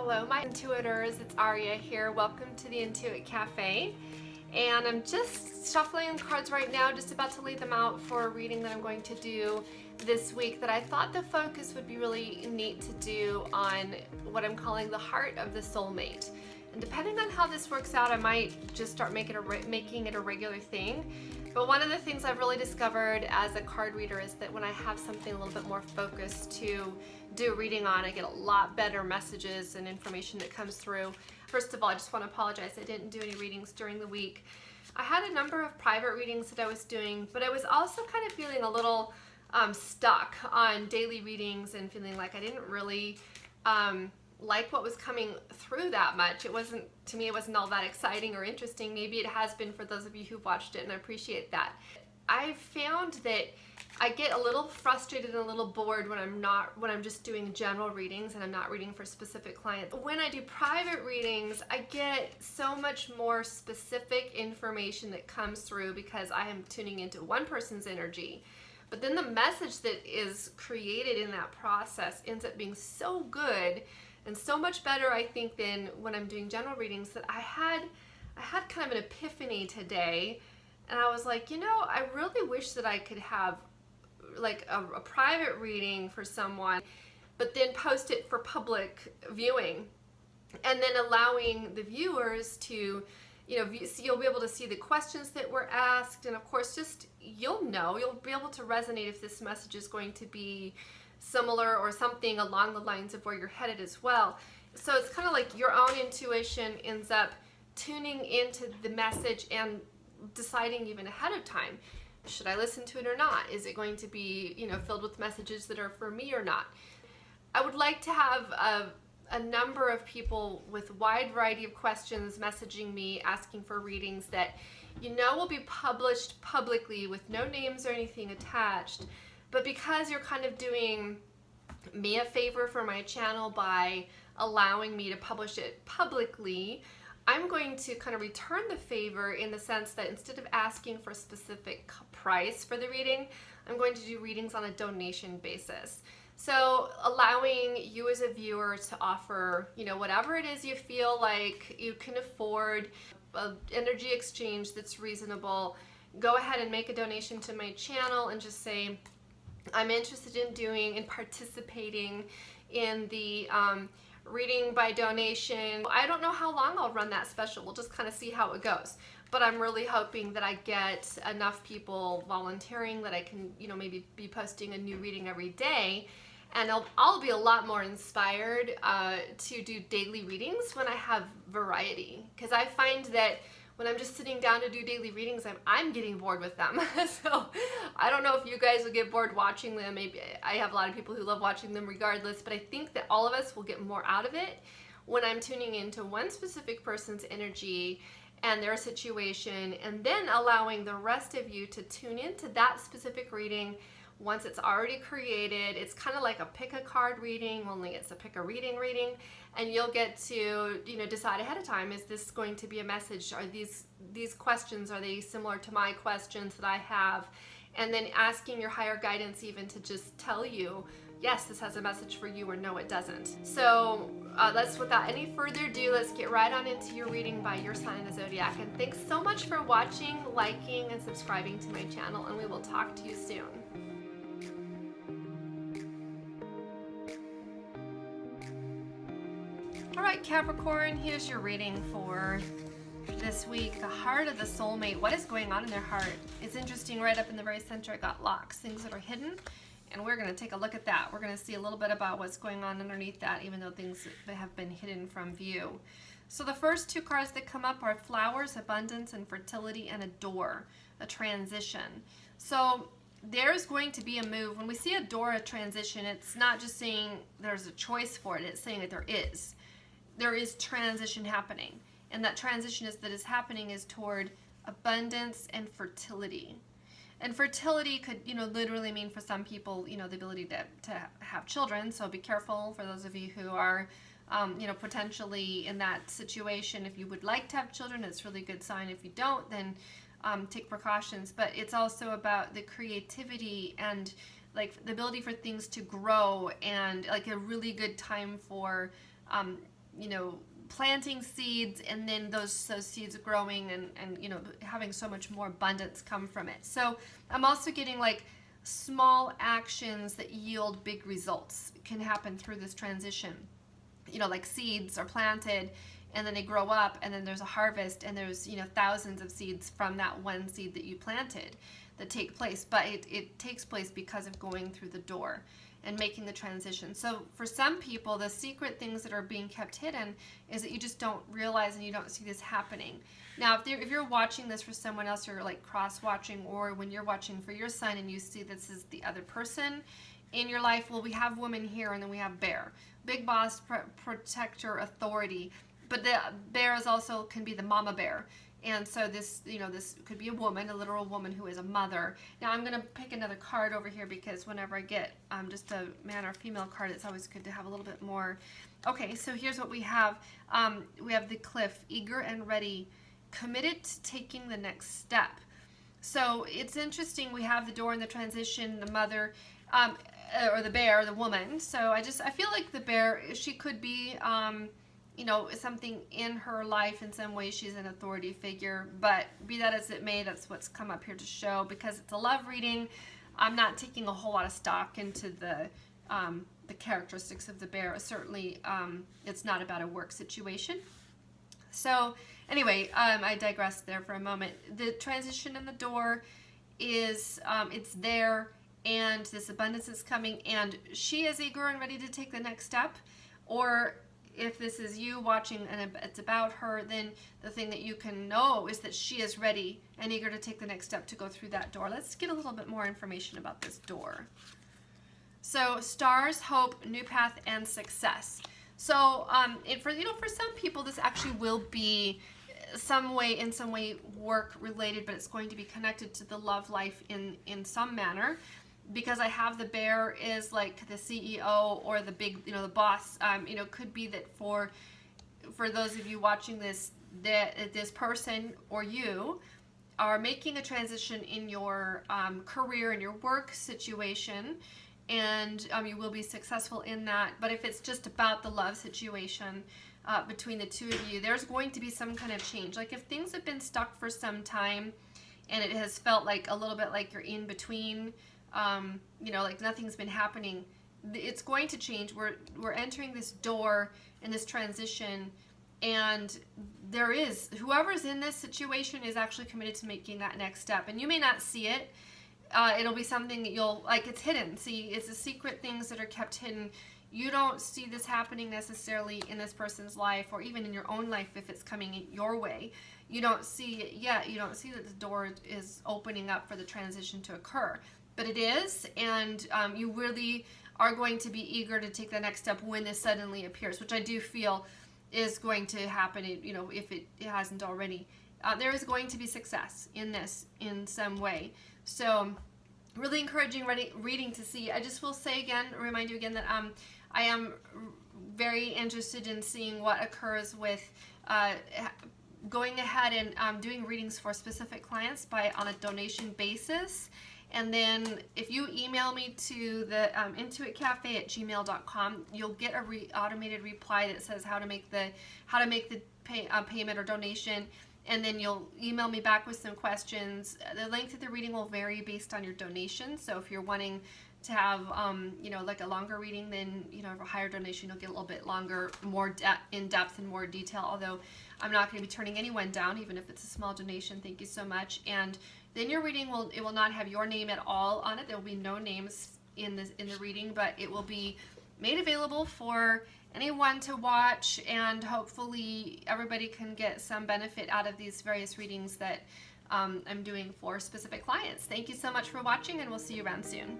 Hello my intuitors, it's Aria here. Welcome to the Intuit Cafe. And I'm just shuffling cards right now, just about to lay them out for a reading that I'm going to do this week that I thought the focus would be really neat to do on what I'm calling the heart of the soulmate. And depending on how this works out, I might just start making it a regular thing. But one of the things I've really discovered as a card reader is that when I have something a little bit more focused to do a reading on, I get a lot better messages and information that comes through. First of all, I just want to apologize. I didn't do any readings during the week. I had a number of private readings that I was doing, but I was also kind of feeling a little stuck on daily readings and feeling like I didn't really like what was coming through that much. It wasn't, to me, it wasn't all that exciting or interesting. Maybe it has been for those of you who've watched it, and I appreciate that. I found that I get a little frustrated and a little bored when I'm just doing general readings and I'm not reading for specific clients. When I do private readings, I get so much more specific information that comes through because I am tuning into one person's energy. But then the message that is created in that process ends up being so good and so much better, I think, than when I'm doing general readings, that I had kind of an epiphany today. And I was like, you know, I really wish that I could have like a private reading for someone, but then post it for public viewing, and then allowing the viewers to, you know, you'll be able to see the questions that were asked, and of course, just you'll be able to resonate if this message is going to be similar or something along the lines of where you're headed as well. So it's kind of like your own intuition ends up tuning into the message and deciding even ahead of time, should I listen to it or not? Is it going to be, you know, filled with messages that are for me or not? I would like to have a number of people with wide variety of questions messaging me, asking for readings that, you know, will be published publicly with no names or anything attached. But because you're kind of doing me a favor for my channel by allowing me to publish it publicly, I'm going to kind of return the favor in the sense that instead of asking for a specific price for the reading, I'm going to do readings on a donation basis. So allowing you as a viewer to offer, you know, whatever it is you feel like you can afford, an energy exchange that's reasonable, go ahead and make a donation to my channel and just say, I'm interested in participating in the reading by donation. I don't know how long I'll run that special. We'll just kind of see how it goes. But I'm really hoping that I get enough people volunteering that I can, you know, maybe be posting a new reading every day. And I'll be a lot more inspired to do daily readings when I have variety. Because I find that when I'm just sitting down to do daily readings, I'm getting bored with them. So I don't know if you guys will get bored watching them. Maybe I have a lot of people who love watching them regardless, but I think that all of us will get more out of it when I'm tuning into one specific person's energy and their situation, and then allowing the rest of you to tune into that specific reading once it's already created. It's kind of like a pick a card reading, only it's a pick a reading, and you'll get to, you know, decide ahead of time, is this going to be a message? Are these questions, are they similar to my questions that I have? And then asking your higher guidance even to just tell you, yes, this has a message for you, or no, it doesn't. So without any further ado, let's get right on into your reading by your sign of the zodiac. And thanks so much for watching, liking, and subscribing to my channel, and we will talk to you soon. All right, Capricorn, here's your reading for this week. The heart of the soulmate. What is going on in their heart? It's interesting, right up in the very center, I got locks, things that are hidden. And we're going to take a look at that. We're going to see a little bit about what's going on underneath that, even though things have been hidden from view. So the first two cards that come up are flowers, abundance, and fertility, and a door, a transition. So there's going to be a move. When we see a door, a transition, it's not just saying there's a choice for it. It's saying that there is transition happening. And that transition is happening is toward abundance and fertility. And fertility could, you know, literally mean for some people, you know, the ability to have children. So be careful for those of you who are, you know, potentially in that situation. If you would like to have children, it's a really good sign. If you don't, then take precautions. But it's also about the creativity and like the ability for things to grow, and like a really good time for you know, planting seeds and then those seeds growing and you know, having so much more abundance come from it. So I'm also getting like small actions that yield big results can happen through this transition. You know, like seeds are planted and then they grow up and then there's a harvest and there's, you know, thousands of seeds from that one seed that you planted that take place. But it takes place because of going through the door and making the transition. So for some people, the secret things that are being kept hidden is that you just don't realize and you don't see this happening. Now, if you're watching this for someone else, you're like cross-watching, or when you're watching for your son and you see this is the other person in your life, well, we have woman here and then we have bear. Big boss, protector, authority. But the bear is also can be the mama bear. And so this, you know, this could be a woman, a literal woman who is a mother. Now I'm going to pick another card over here because whenever I get just a man or female card, it's always good to have a little bit more. Okay, so here's what we have. We have the cliff, eager and ready, committed to taking the next step. So it's interesting. We have the door and the transition, the mother, or the bear, the woman. So I feel like the bear, she could be, you know, something in her life in some way. She's an authority figure, but be that as it may, that's what's come up here to show. Because it's a love reading, I'm not taking a whole lot of stock into the characteristics of the bear. Certainly, it's not about a work situation. So anyway, I digressed there for a moment. The transition in the door is, it's there, and this abundance is coming, and she is eager and ready to take the next step. Or if this is you watching and it's about her, then the thing that you can know is that she is ready and eager to take the next step to go through that door. Let's get a little bit more information about this door. So stars, hope, new path, and success. So for some people, this actually will be in some way work related, but it's going to be connected to the love life in some manner. Because I have the bear is like the CEO or the big, you know, the boss. You know, could be that for those of you watching this, that this person or you are making a transition in your career, in your work situation, and you will be successful in that. But if it's just about the love situation between the two of you, there's going to be some kind of change. Like if things have been stuck for some time and it has felt like a little bit like you're in between, you know, like nothing's been happening, it's going to change. We're entering this door in this transition, and there is, whoever's in this situation is actually committed to making that next step. And you may not see it. It'll be something that you'll, like, it's hidden. See, it's the secret things that are kept hidden. You don't see this happening necessarily in this person's life, or even in your own life if it's coming your way. You don't see it yet. You don't see that the door is opening up for the transition to occur. But it is, and you really are going to be eager to take the next step when this suddenly appears, which I do feel is going to happen, you know, if it hasn't already. There is going to be success in this in some way. So really encouraging reading to see. I just will say again, remind you again that I am very interested in seeing what occurs with going ahead and doing readings for specific clients on a donation basis. And then if you email me to the intuitcafe@gmail.com, you'll get a automated reply that says how to make the payment or donation. And then you'll email me back with some questions. The length of the reading will vary based on your donation. So if you're wanting to have, you know, like a longer reading, then, you know, a higher donation, you'll get a little bit longer, more in depth and more detail. Although I'm not going to be turning anyone down, even if it's a small donation. Thank you so much. And then your reading will not have your name at all on it. There will be no names in the reading, but it will be made available for anyone to watch, and hopefully everybody can get some benefit out of these various readings that I'm doing for specific clients. Thank you so much for watching, and we'll see you around soon.